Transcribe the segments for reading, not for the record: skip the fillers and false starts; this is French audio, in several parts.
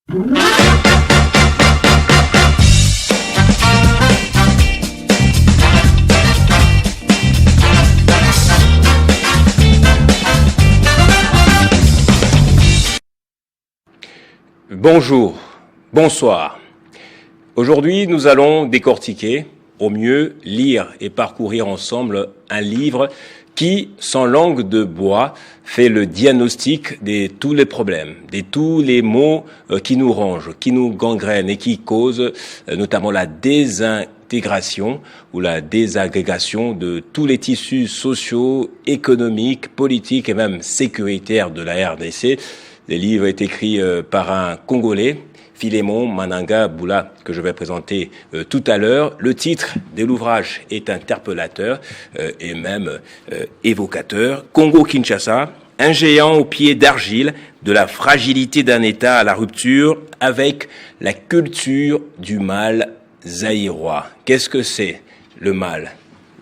Bonjour, bonsoir. Aujourd'hui, nous allons décortiquer, au mieux lire et parcourir ensemble un livre qui, sans langue de bois, fait le diagnostic de tous les problèmes, de tous les maux qui nous rongent, qui nous gangrènent et qui causent notamment la désintégration ou la désagrégation de tous les tissus sociaux, économiques, politiques et même sécuritaires de la RDC. Le livre est écrit par un Congolais, Philémon Mananga Boula, que je vais présenter tout à l'heure. Le titre de l'ouvrage est interpellateur et même évocateur. Congo-Kinshasa, un géant aux pieds d'argile, de la fragilité d'un État à la rupture avec la culture du mal zaïrois. Qu'est-ce que c'est le mal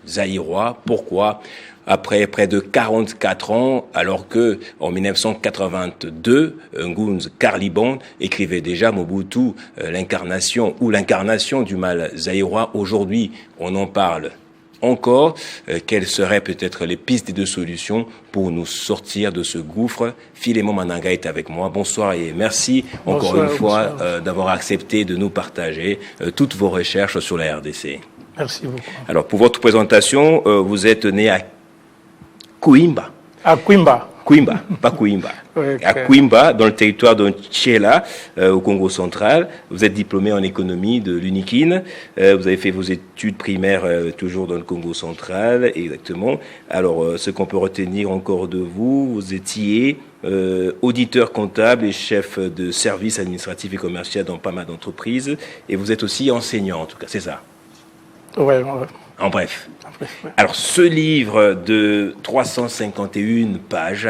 zaïrois? Pourquoi? Après près de 44 ans, alors que en 1982, Ngunz Karlibon écrivait déjà Mobutu, l'incarnation du mal zaïrois. Aujourd'hui, on en parle encore. Quelles seraient peut-être les pistes de solutions pour nous sortir de ce gouffre? Philémon Mananga est avec moi. Bonsoir et merci encore une fois d'avoir accepté de nous partager toutes vos recherches sur la RDC. Merci beaucoup. Alors, pour votre présentation, vous êtes né à Kwimba. À Kwimba. Kwimba, pas Kwimba. Okay. À Kwimba, dans le territoire de Tchéla, au Congo central. Vous êtes diplômé en économie de l'UNIKIN. Vous avez fait vos études primaires toujours dans le Congo central, exactement. Alors, ce qu'on peut retenir encore de vous, vous étiez auditeur comptable et chef de service administratif et commercial dans pas mal d'entreprises. Et vous êtes aussi enseignant, en tout cas, c'est ça? Oui. En bref. Alors, ce livre de 351 pages,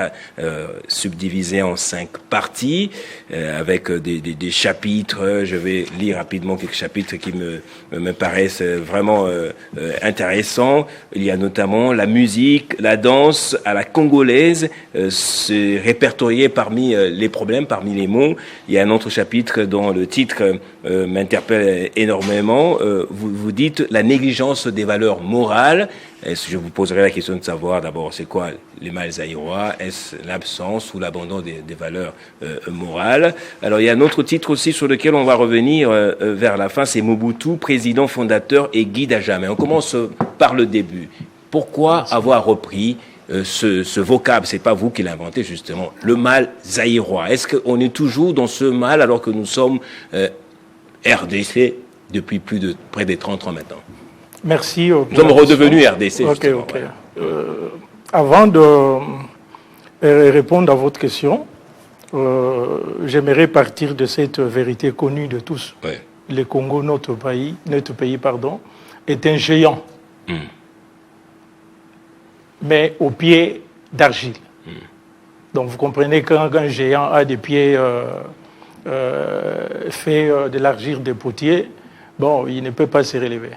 subdivisé en 5 parties, avec des chapitres. Je vais lire rapidement quelques chapitres qui me paraissent vraiment intéressants. Il y a notamment la musique, la danse à la congolaise, c'est répertorié parmi les problèmes, parmi les mots. Il y a un autre chapitre dont le titre m'interpelle énormément. Vous dites la négligence des valeurs morales. Je vous poserai la question de savoir d'abord c'est quoi les mal zaïrois, est-ce l'absence ou l'abandon des valeurs morales. Alors il y a un autre titre aussi sur lequel on va revenir vers la fin, c'est Mobutu, président fondateur et guide à jamais. On commence par le début. Pourquoi avoir repris ce vocable? C'est pas vous qui l'inventez justement, le mal zaïrois. Est-ce qu'on est toujours dans ce mal alors que nous sommes RDC depuis près de 30 ans maintenant? Merci. Nous sommes redevenus RDC. Ok. Avant de répondre à votre question, j'aimerais partir de cette vérité connue de tous. Oui. Le Congo, notre pays, est un géant, mais aux pieds d'argile. Donc vous comprenez qu'un géant a des pieds faits de l'argile de potier, bon, il ne peut pas se relever.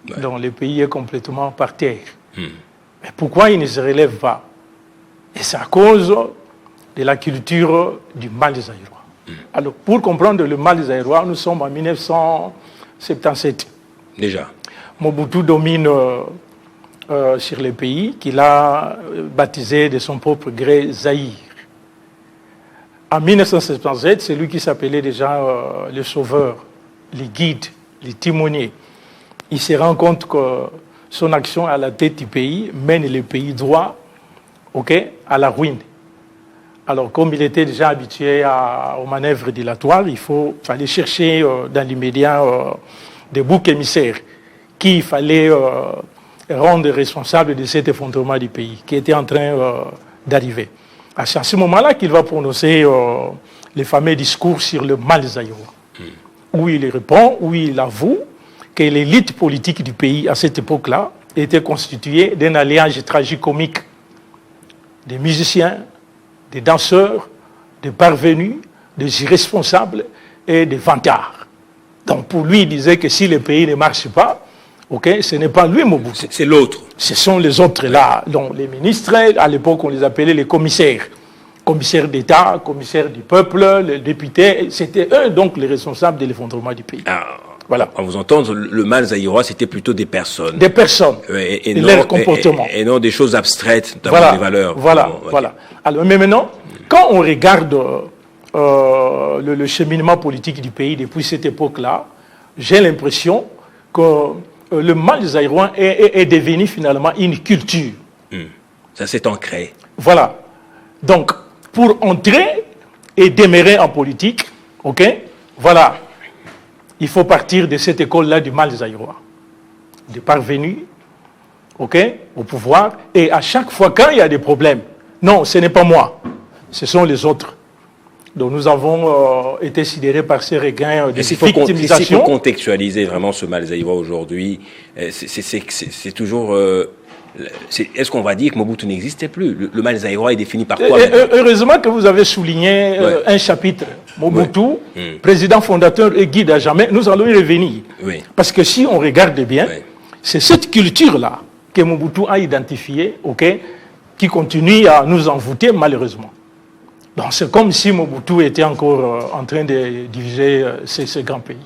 Ouais. Donc le pays est complètement par terre. Mais pourquoi il ne se relève pas? Et c'est à cause de la culture du mal zaïrois. Alors pour comprendre le mal zaïrois, nous sommes en 1977. Déjà. Mobutu domine sur le pays qu'il a baptisé de son propre gré Zaïre. En 1977, c'est lui qui s'appelait déjà le sauveur, le guide, le timonier. Il se rend compte que son action à la tête du pays mène le pays droit à la ruine. Alors, comme il était déjà habitué aux manœuvres dilatoires, il fallait chercher dans l'immédiat des boucs émissaires qu'il fallait rendre responsables de cet effondrement du pays qui était en train d'arriver. C'est à ce moment-là qu'il va prononcer les fameux discours sur le mal zaïrois, où il répond, où il avoue que l'élite politique du pays, à cette époque-là, était constituée d'un alliage tragicomique des musiciens, des danseurs, des parvenus, des irresponsables et des vantards. Donc pour lui, il disait que si le pays ne marche pas, ce n'est pas lui Mobutu. C'est l'autre. Ce sont les autres là, donc les ministres, à l'époque on les appelait les commissaires. commissaires d'État, commissaires du peuple, les députés, c'était eux donc les responsables de l'effondrement du pays. Voilà. À vous entendre, le mal zaïrois, c'était plutôt des personnes. Des personnes. Et non, leur comportement. Et non des choses abstraites, notamment des valeurs. Voilà. Alors, mais maintenant, quand on regarde le cheminement politique du pays depuis cette époque-là, j'ai l'impression que le mal zaïrois est devenu finalement une culture. Ça s'est ancré. Voilà. Donc, pour entrer et demeurer en politique, voilà, il faut partir de cette école-là du mal zaïrois. De parvenus, au pouvoir, et à chaque fois, quand il y a des problèmes, non, ce n'est pas moi, ce sont les autres. Donc nous avons été sidérés par ces regains de victimisation. S'il faut contextualiser vraiment ce mal zaïrois aujourd'hui, c'est toujours... Est-ce qu'on va dire que Mobutu n'existait plus? Le mal zaïrois est défini par quoi? Heureusement que vous avez souligné un chapitre. Mobutu, président fondateur et guide à jamais, nous allons y revenir. Parce que si on regarde bien, c'est cette culture-là que Mobutu a identifiée, qui continue à nous envoûter malheureusement. Donc c'est comme si Mobutu était encore en train de diviser ce grand pays.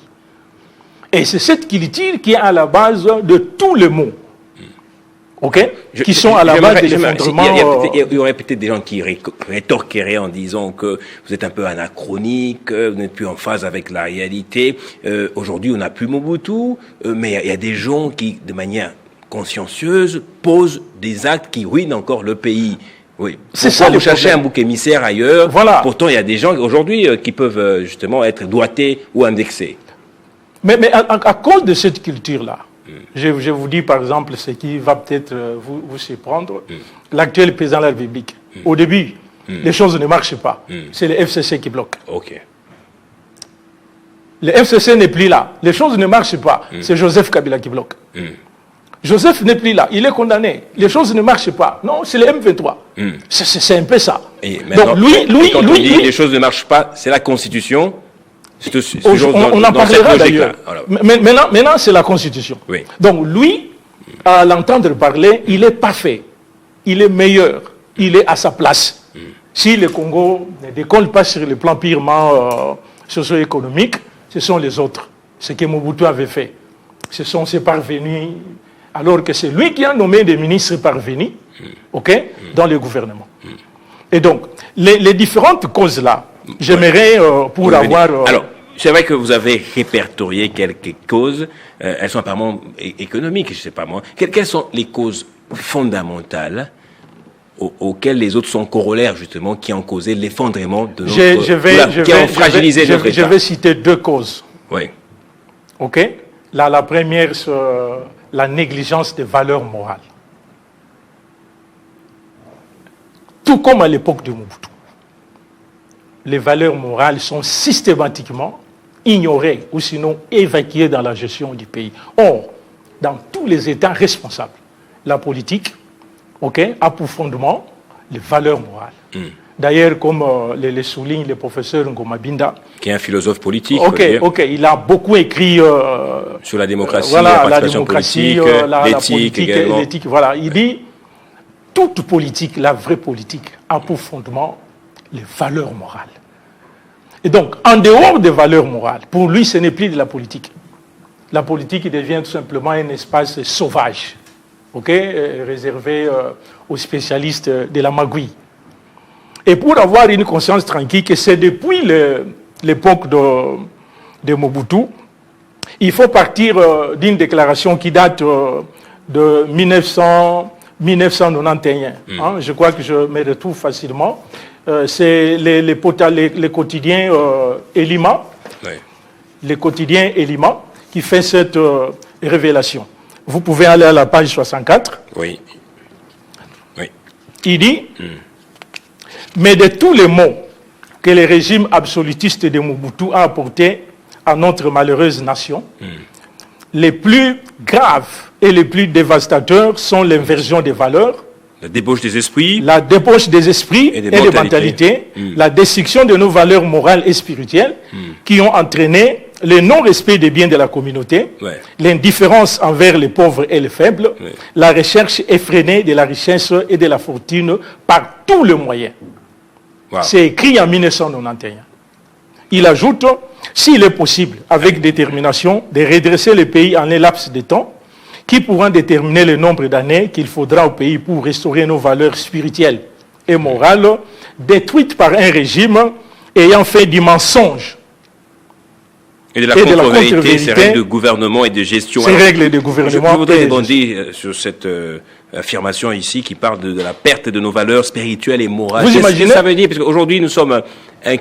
Et c'est cette culture qui est à la base de tous les maux. Qui sont à la base de l'effondrement. Il y aurait peut-être des gens qui rétorqueraient en disant que vous êtes un peu anachronique, vous n'êtes plus en phase avec la réalité. Aujourd'hui, on n'a plus Mobutu, mais il y a des gens qui, de manière consciencieuse, posent des actes qui ruinent encore le pays. Oui. C'est ça. Vous cherchez un bouc émissaire ailleurs. Voilà. Pourtant, il y a des gens aujourd'hui qui peuvent justement être doigtés ou indexés. Mais à cause de cette culture-là, je vous dis par exemple ce qui va peut-être vous surprendre. L'actuel président de la République, au début, les choses ne marchent pas. C'est le FCC qui bloque. Le FCC n'est plus là. Les choses ne marchent pas. C'est Joseph Kabila qui bloque. Joseph n'est plus là. Il est condamné. Les choses ne marchent pas. Non, c'est le M23. C'est un peu ça. Donc lui, les choses ne marchent pas, c'est la Constitution. On en parlera d'ailleurs. Maintenant, c'est la Constitution. Donc lui, à l'entendre parler, il est parfait. Il est meilleur. Il est à sa place. Si le Congo ne décolle pas sur le plan purement socio-économique, ce sont les autres. Ce que Mobutu avait fait. Ce sont ses parvenus, alors que c'est lui qui a nommé des ministres parvenus dans le gouvernement. Et donc, les différentes causes-là, j'aimerais pour avoir... Alors, c'est vrai que vous avez répertorié quelques causes. Elles sont apparemment économiques, je ne sais pas moi. Quelles sont les causes fondamentales auxquelles les autres sont corollaires, justement, qui ont causé l'effondrement de notre... qui ont fragilisé notre État? Je vais citer deux causes. Oui. La première, c'est la négligence des valeurs morales. Tout comme à l'époque de Mobutu. Les valeurs morales sont systématiquement ignorées ou sinon évacuées dans la gestion du pays. Or, dans tous les États responsables, la politique a pour fondement les valeurs morales. D'ailleurs, comme le souligne le professeur Ngoma Binda, qui est un philosophe politique. Il a beaucoup écrit sur la démocratie, la démocratie, l'éthique également. L'éthique, voilà. Il dit toute politique, la vraie politique, a pour fondement les valeurs morales. Et donc, en dehors des valeurs morales, pour lui, ce n'est plus de la politique. La politique devient tout simplement un espace sauvage, réservé aux spécialistes de la magouille. Et pour avoir une conscience tranquille, que c'est depuis l'époque de Mobutu, il faut partir d'une déclaration qui date de 1991. Je crois que je me retrouve facilement. C'est les quotidiens Elima, les quotidiens Elima, qui fait cette révélation. Vous pouvez aller à la page 64. Oui. Il dit, mais de tous les maux que le régime absolutiste de Mobutu a apportés à notre malheureuse nation, les plus graves et les plus dévastateurs sont l'inversion des valeurs, la débauche des esprits, et des mentalités, la destruction de nos valeurs morales et spirituelles qui ont entraîné le non-respect des biens de la communauté, l'indifférence envers les pauvres et les faibles, la recherche effrénée de la richesse et de la fortune par tous les moyens. Wow. C'est écrit en 1991. Il ajoute, s'il est possible, avec détermination, de redresser le pays en un laps de temps qui pourront déterminer le nombre d'années qu'il faudra au pays pour restaurer nos valeurs spirituelles et morales, détruites par un régime ayant fait du mensonge et de la contre-vérité, ces règles de gouvernement et de gestion. Ces règles de gouvernement. Je voudrais rebondir sur cette affirmation ici qui parle de la perte de nos valeurs spirituelles et morales. Vous imaginez? Ce que ça veut dire? Parce qu'aujourd'hui, nous sommes un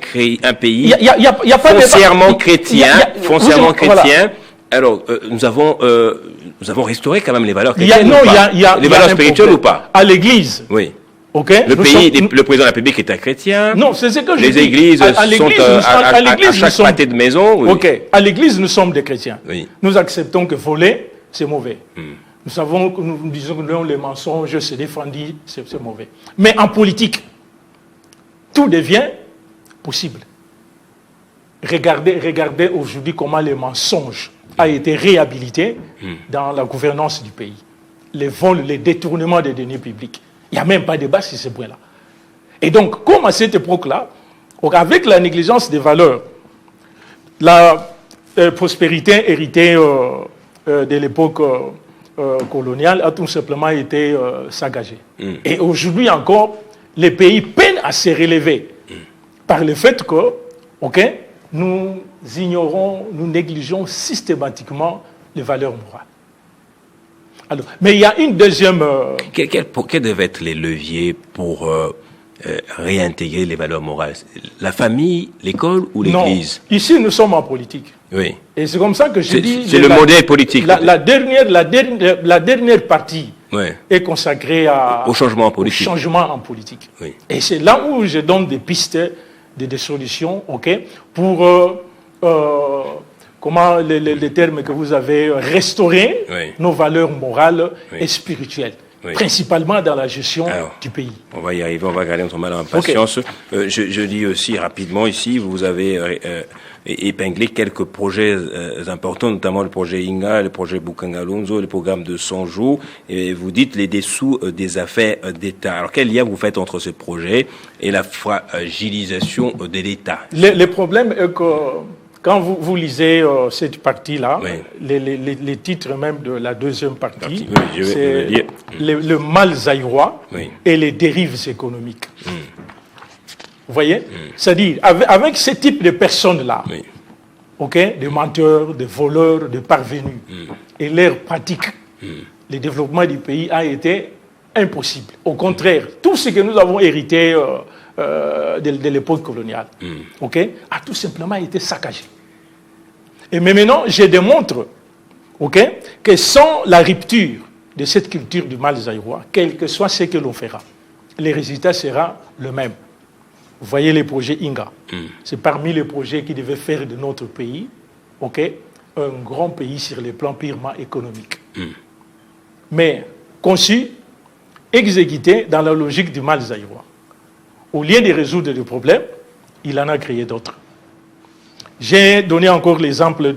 pays y a pas foncièrement chrétien. Foncièrement chrétien. Voilà. Alors, nous avons restauré quand même les valeurs chrétiennes. Les valeurs spirituelles ou pas? À l'Église. Oui. Okay. Le président de la République est un chrétien. Non, c'est ce que je dis. Les églises sont à chaque pâté de maison. Oui. Ok. À l'église, nous sommes des chrétiens. Oui. Nous acceptons que voler, c'est mauvais. Nous savons que nous disons que les mensonges, c'est défendu, c'est mauvais. Mais en politique, tout devient possible. Regardez aujourd'hui comment les mensonges ont été réhabilités dans la gouvernance du pays. Les vols, les détournements des deniers publics. Il n'y a même pas de débat sur ce point-là. Et donc, comme à cette époque-là, avec la négligence des valeurs, la prospérité héritée de l'époque coloniale a tout simplement été saccagée. Et aujourd'hui encore, les pays peinent à se relever par le fait que, nous ignorons, nous négligeons systématiquement les valeurs morales. Alors, mais il y a une deuxième... Quels devaient être les leviers pour réintégrer les valeurs morales? La famille, l'école ou l'Église? Non, ici nous sommes en politique. Oui. Et c'est comme ça que je dis... C'est le modèle politique. La dernière partie est consacrée au changement en politique. Oui. Et c'est là où je donne des pistes, des solutions, pour... comment les termes que vous avez restaurer nos valeurs morales et spirituelles, principalement dans la gestion du pays. On va y arriver, on va garder notre mal en patience. Je dis aussi rapidement ici, vous avez épinglé quelques projets importants, notamment le projet Inga, le projet Bukangalonzo, le programme de 100 jours, et vous dites les dessous des affaires d'État. Alors quel lien vous faites entre ce projet et la fragilisation de l'État? Le problème est que quand vous lisez cette partie-là, les titres même de la deuxième partie, c'est le mal zaïrois et les dérives économiques. Vous voyez? C'est-à-dire, avec ce type de personnes-là, de menteurs, de voleurs, de parvenus, et leurs pratiques, le développement du pays a été impossible. Au contraire, tout ce que nous avons hérité de l'époque coloniale, a tout simplement été saccagé. Et maintenant, je démontre que sans la rupture de cette culture du mal zaïrois, quel que soit ce que l'on fera, le résultat sera le même. Vous voyez les projets Inga. C'est parmi les projets qui devaient faire de notre pays un grand pays sur les plans purement économiques. Mais conçu, exécuté dans la logique du mal zaïrois. Au lieu de résoudre des problèmes, il en a créé d'autres. J'ai donné encore l'exemple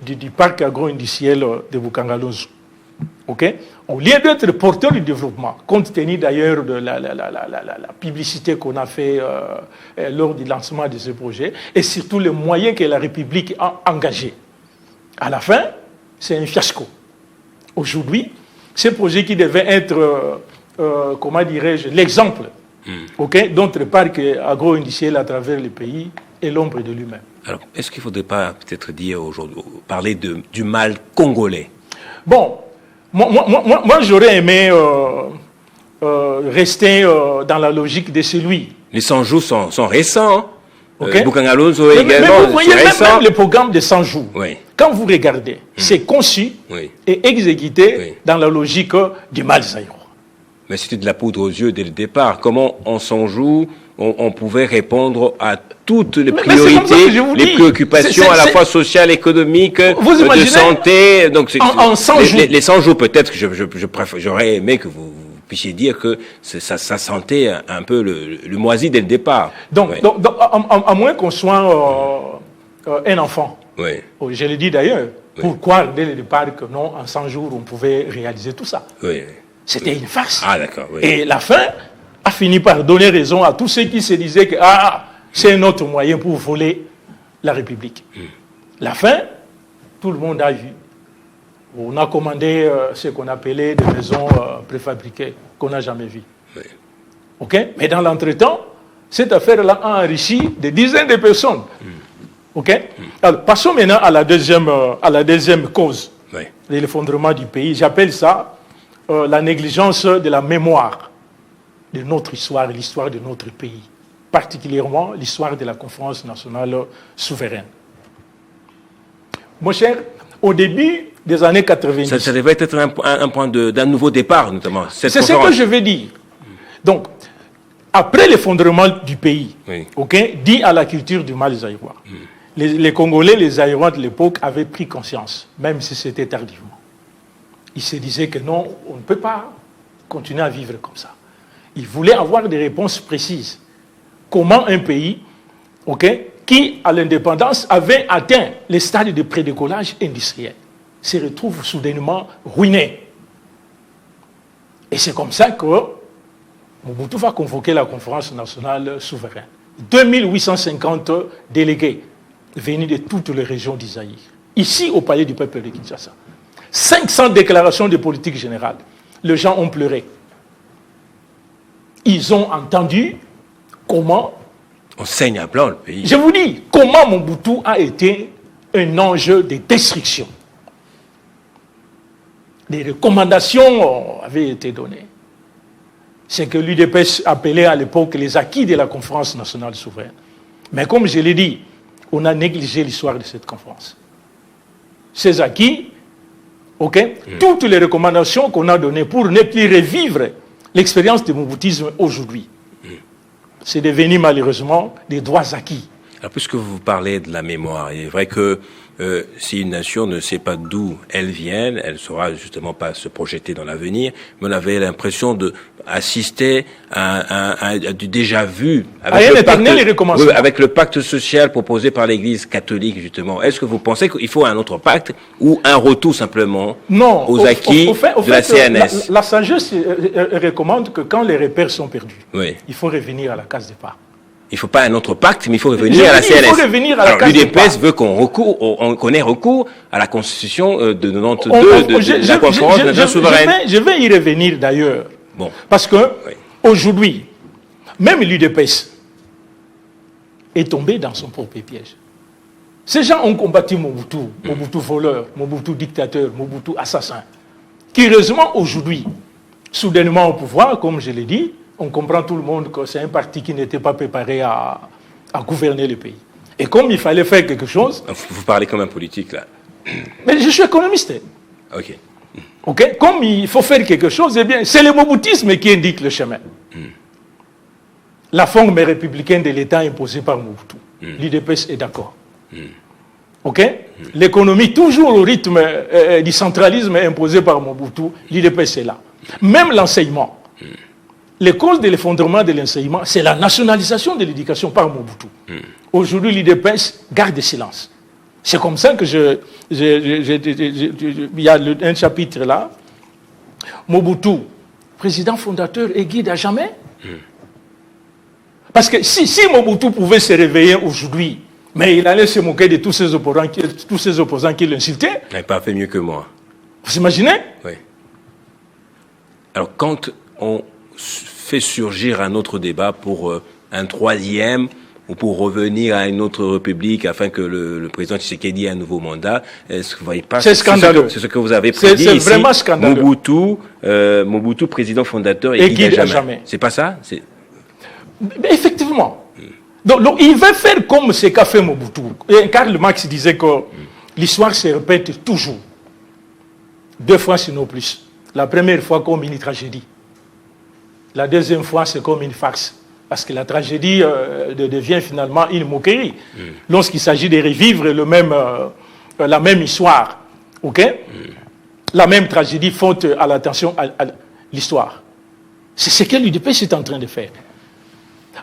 du parc agro-industriel de Bukangalonzo. Au lieu d'être porteur du développement, compte tenu d'ailleurs de la publicité qu'on a fait lors du lancement de ce projet, et surtout les moyens que la République a engagés, à la fin, c'est un fiasco. Aujourd'hui, ce projet qui devait être, comment dirais-je, l'exemple d'autres parcs agro-industriels à travers le pays est l'ombre de lui-même. Alors, est-ce qu'il ne faudrait pas peut-être dire aujourd'hui, parler du mal congolais? Bon, moi j'aurais aimé rester dans la logique de celui. Les 100 jours sont récents. Bukangalonzo également, mais vous voyez même le programme de 100 jours. Quand vous regardez, c'est conçu et exécuté dans la logique du mal zaïrois. Mais c'était de la poudre aux yeux dès le départ. Comment en 100 jours on pouvait répondre à toutes les priorités, les préoccupations à la fois sociales, économiques, de santé. Donc, en 100 jours. Les 100 jours, peut-être que j'aurais aimé que vous puissiez dire que ça sentait un peu le moisi dès le départ. Donc à moins qu'on soit un enfant, je l'ai dit d'ailleurs, pourquoi dès le départ que non, en 100 jours, on pouvait réaliser tout ça? C'était une farce. Ah, d'accord. Et la fin a fini par donner raison à tous ceux qui se disaient que c'est un autre moyen pour voler la République. La fin, tout le monde a vu. On a commandé ce qu'on appelait des maisons préfabriquées qu'on n'a jamais vues. Oui. Okay? Mais dans l'entretemps, cette affaire-là a enrichi des dizaines de personnes. Okay? Alors, passons maintenant à la deuxième cause, Oui. de l'effondrement du pays. J'appelle ça la négligence de la mémoire de notre histoire, l'histoire de notre pays, particulièrement l'histoire de la conférence nationale souveraine. Mon cher, au début des années 90... Ça devait être un point d'un nouveau départ, notamment. C'est ce que je veux dire. Donc, après l'effondrement du pays, Oui. okay, dit à la culture du mal zaïrois, les Congolais, les Zaïrois de l'époque avaient pris conscience, même si c'était tardivement. Ils se disaient que non, on ne peut pas continuer à vivre comme ça. Ils voulaient avoir des réponses précises. Comment un pays, qui, à l'indépendance, avait atteint les stades de prédécollage industriel, se retrouve soudainement ruiné. Et c'est comme ça que Mobutu va convoquer la conférence nationale souveraine. 2850 délégués venus de toutes les régions d'Isaïr, ici au palais du peuple de Kinshasa. 500 déclarations de politique générale. Les gens ont pleuré. Ils ont entendu comment... On saigne à blanc le pays. Je vous dis, comment Mobutu a été un enjeu de destruction. Des recommandations avaient été données. C'est que l'UDPS appelait à l'époque les acquis de la conférence nationale souveraine. Mais comme je l'ai dit, on a négligé l'histoire de cette conférence. Ces acquis, toutes les recommandations qu'on a données pour ne plus revivre l'expérience du moboutisme aujourd'hui, c'est devenu malheureusement des droits acquis. Alors, puisque vous parlez de la mémoire, il est vrai que si une nation ne sait pas d'où elle vient, elle ne saura justement pas se projeter dans l'avenir. Mais on avait l'impression d'assister à du déjà vu avec avec le pacte social proposé par l'Église catholique, justement. Est-ce que vous pensez qu'il faut un autre pacte ou un retour simplement aux acquis de la CNS? La sagesse recommande que quand les repères sont perdus, il faut revenir à la case départ. Il ne faut pas un autre pacte, mais il faut revenir à la CNS. Il faut revenir à la case départ. L'UDPS veut qu'on ait recours à la constitution de 92 de la conférence nationale souveraine. Je vais y revenir d'ailleurs. Bon. Parce que aujourd'hui, même l'UDPS est tombé dans son propre piège. Ces gens ont combattu Mobutu, Mobutu voleur, Mobutu dictateur, Mobutu assassin. Qui heureusement aujourd'hui, soudainement au pouvoir, comme je l'ai dit, on comprend tout le monde que c'est un parti qui n'était pas préparé à gouverner le pays. Et comme il fallait faire quelque chose... Vous parlez comme un politique, là. Mais je suis économiste. Ok. Comme il faut faire quelque chose, eh bien, c'est le moboutisme qui indique le chemin. La forme républicaine de l'État imposée par Mobutu. L'UDPS est d'accord. L'économie, toujours au rythme du centralisme imposé par Mobutu, l'UDPS est là. Même l'enseignement. Les causes de l'effondrement de l'enseignement, c'est la nationalisation de l'éducation par Mobutu. Aujourd'hui, l'UDPS garde silence. C'est comme ça que il y a un chapitre là. Mobutu, président fondateur et guide à jamais. Parce que si Mobutu pouvait se réveiller aujourd'hui, mais il allait se moquer de tous ses opposants qui l'insultaient. Il n'a pas fait mieux que moi. Vous imaginez? Oui. Alors, quand on fait surgir un autre débat pour un troisième ou pour revenir à une autre république afin que le président Tshisekedi ait un nouveau mandat, est-ce que vous voyez pas? C'est scandaleux. C'est ce que vous avez prédit ici. C'est vraiment scandaleux. Mobutu, président fondateur et guide à jamais. C'est pas ça? Mais effectivement. Donc, il veut faire comme ce qu'a fait Mobutu. Et Karl Marx disait que l'histoire se répète toujours. 2 fois sinon plus. La première fois comme une tragédie. La deuxième fois, c'est comme une farce. Parce que la tragédie devient finalement une moquerie. Lorsqu'il s'agit de revivre la même histoire. La même tragédie fonte à l'attention à l'histoire. C'est ce que l'UDPS est en train de faire.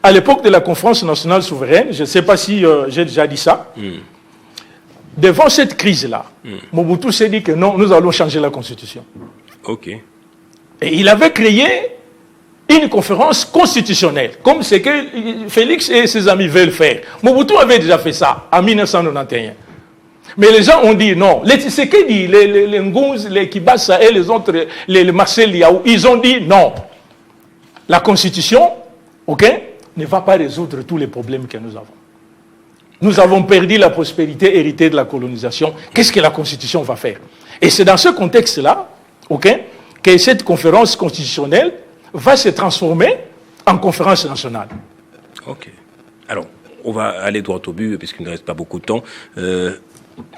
À l'époque de la conférence nationale souveraine, je ne sais pas si j'ai déjà dit ça, devant cette crise-là, Mobutu s'est dit que non, nous allons changer la constitution. Ok. Et il avait créé une conférence constitutionnelle, comme ce que Félix et ses amis veulent faire. Mobutu avait déjà fait ça en 1991. Mais les gens ont dit non. Ce que dit les Ngouz, les Kibasa et les autres, les Marcel Liaou, ils ont dit non. La Constitution, ne va pas résoudre tous les problèmes que nous avons. Nous avons perdu la prospérité héritée de la colonisation. Qu'est-ce que la Constitution va faire? Et c'est dans ce contexte-là, que cette conférence constitutionnelle va se transformer en conférence nationale. Ok. Alors, on va aller droit au but, puisqu'il ne reste pas beaucoup de temps.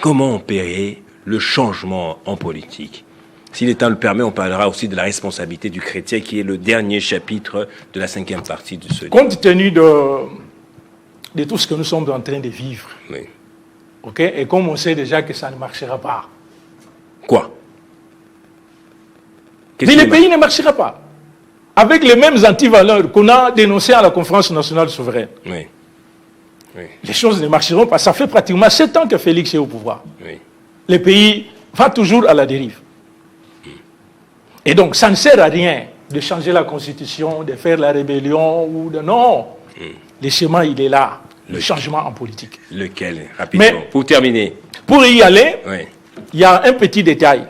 Comment opérer le changement en politique? Si l'État le permet, on parlera aussi de la responsabilité du chrétien, qui est le dernier chapitre de la 5e partie de ce livre. Compte tenu de tout ce que nous sommes en train de vivre, oui. Et comme on sait déjà que ça ne marchera pas. Quoi? Mais le pays ne marchera pas. Avec les mêmes antivaleurs qu'on a dénoncées à la conférence nationale souveraine. Oui. Oui. Les choses ne marcheront pas. Ça fait pratiquement 7 ans que Félix est au pouvoir. Oui. Le pays va toujours à la dérive. Et donc, ça ne sert à rien de changer la Constitution, de faire la rébellion ou de... Non. Le schéma, il est là. Le changement en politique. Lequel? Rapidement. Mais, pour terminer. Pour y aller, oui. Il y a un petit détail.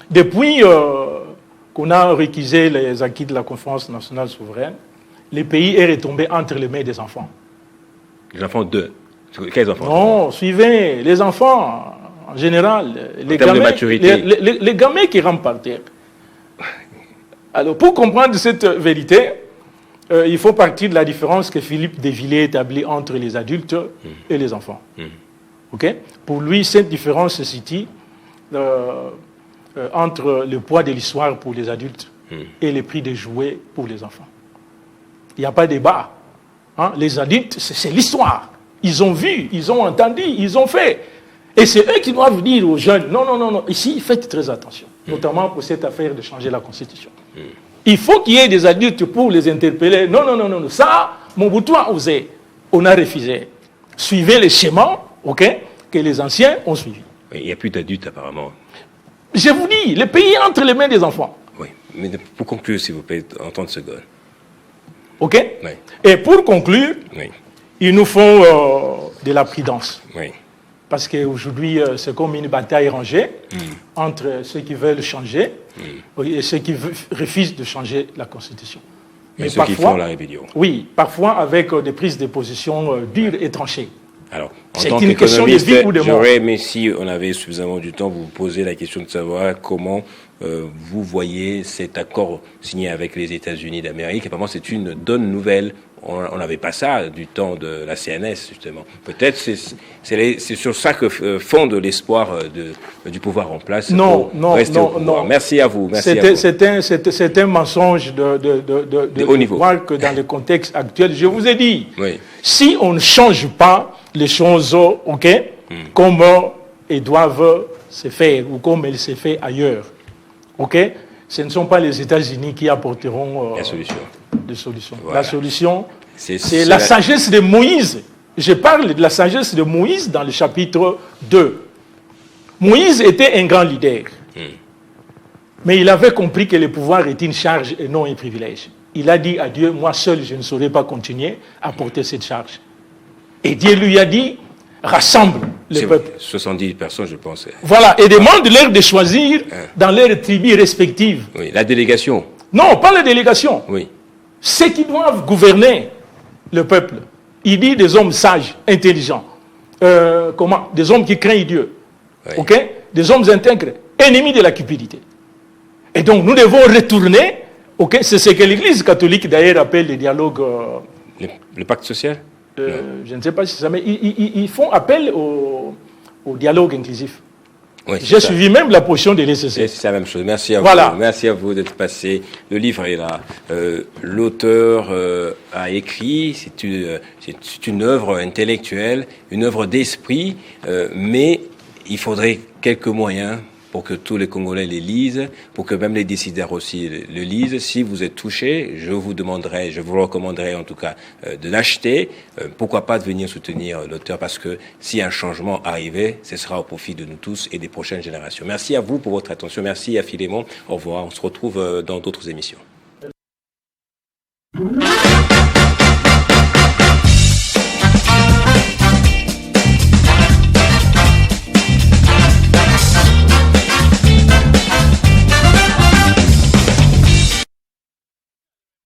Depuis qu'on a réquisé les acquis de la conférence nationale souveraine, le pays est retombé entre les mains des enfants. Les enfants de... Quels enfants? Non, suivez, les enfants, en général, les gamins, de maturité. Les gamins qui rampent par terre. Alors, pour comprendre cette vérité, il faut partir de la différence que Philippe Desvillers établit entre les adultes et les enfants. Pour lui, cette différence se situe entre le poids de l'histoire pour les adultes et le prix des jouets pour les enfants. Il n'y a pas de débat. Les adultes, c'est l'histoire. Ils ont vu, ils ont entendu, ils ont fait. Et c'est eux qui doivent dire aux jeunes, non, non, non, non, ici, faites très attention, notamment pour cette affaire de changer la Constitution. Il faut qu'il y ait des adultes pour les interpeller. Non, non, non, non, ça, Mobutu a osé. On a refusé. Suivez les schémas, que les anciens ont suivis. Il n'y a plus d'adultes, apparemment. Je vous dis, le pays est entre les mains des enfants. Oui, mais pour conclure, s'il vous plaît, en 30 secondes. Oui. Et pour conclure, il nous faut de la prudence. Oui. Parce qu'aujourd'hui, c'est comme une bataille rangée entre ceux qui veulent changer et ceux qui refusent de changer la Constitution. Mais ceux qui font la rébellion. Oui, parfois avec des prises de position dures et tranchées. Alors, c'est une question de vie ou de mort. J'aurais aimé, si on avait suffisamment du temps, vous poser la question de savoir comment vous voyez cet accord signé avec les États-Unis d'Amérique. Apparemment, c'est une bonne nouvelle. On n'avait pas ça du temps de la CNS, justement. Peut-être c'est sur ça que fonde l'espoir du pouvoir en place. Non, non, non. Merci à vous. C'est un mensonge de haut niveau. Voir que dans le contexte actuel, je vous ai dit, si on ne change pas les choses, comme elles doivent se faire ou comme elles se font ailleurs, ce ne sont pas les États-Unis qui apporteront la solution. Des solutions. Voilà. La solution, c'est la sagesse de Moïse. Je parle de la sagesse de Moïse dans le chapitre 2. Moïse était un grand leader. Mais il avait compris que le pouvoir est une charge et non un privilège. Il a dit à Dieu, moi seul, je ne saurais pas continuer à porter cette charge. Et Dieu lui a dit, rassemble le peuple. 70 personnes, je pense. Voilà, et demande-leur de choisir dans leurs tribus respectives. Oui, la délégation. Non, pas la délégation. Oui. Ceux qui doivent gouverner le peuple. Il dit des hommes sages, intelligents. Des hommes qui craignent Dieu. Oui. Des hommes intègres, ennemis de la cupidité. Et donc, nous devons retourner. C'est ce que l'Église catholique, d'ailleurs, appelle le dialogue... Le pacte social je ne sais pas si ça... Mais ils font appel au dialogue inclusif. Oui, j'ai suivi même la position de l'ECC. C'est la même chose. Merci à voilà. vous. Merci à vous d'être passé. Le livre est là. L'auteur a écrit. C'est une œuvre intellectuelle, une œuvre d'esprit, mais il faudrait quelques moyens pour que tous les Congolais les lisent, pour que même les décideurs aussi le lisent. Si vous êtes touché, je vous recommanderais en tout cas de l'acheter. Pourquoi pas de venir soutenir l'auteur, parce que si un changement arrivait, ce sera au profit de nous tous et des prochaines générations. Merci à vous pour votre attention. Merci à Philémon. Au revoir. On se retrouve dans d'autres émissions. Thank you.